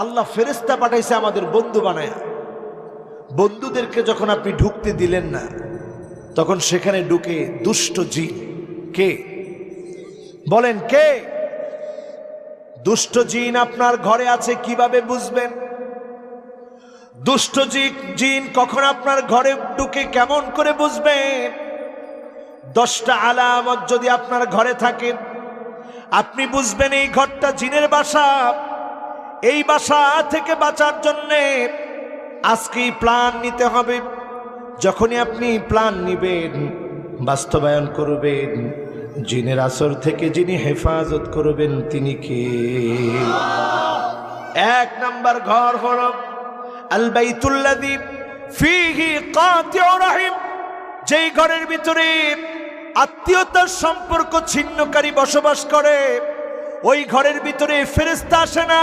আল্লাহ ফেরেশতা পাঠাইছে আমাদের বন্ধু বানায়। বন্ধুদেরকে যখন আপনি ঢুকতে দিলেন না, তখন সেখানে ঢুকে দুষ্ট জিন। কে বলেন, কে? দুষ্ট জিন আপনার ঘরে আছে, কিভাবে বুঝবেন? দুষ্ট জিন কখন আপনার ঘরে ঢুকে কেমন করে বুঝবেন? 10টা আলামত যদি আপনার ঘরে থাকে, আপনি বুঝবেন এই ঘরটা জিনের বাসা। এই বাসা থেকে বাঁচার জন্যে আজকেই প্ল্যান নিতে হবে। যখনই আপনি প্ল্যান নিবেন, বাস্তবায়ন করবেন, জিনের আসর থেকে যিনি হেফাজত করবেন তিনি কে? 1 নাম্বার ঘর হলো আল বাইতুল্লাযী ফীহি কাতিউ রাহিম, যেই ঘরের ভিতরে আত্মীয়তার সম্পর্ক ছিন্নকারী বসবাস করে। ওই ঘরের ভিতরে ফেরেশতা আসে না।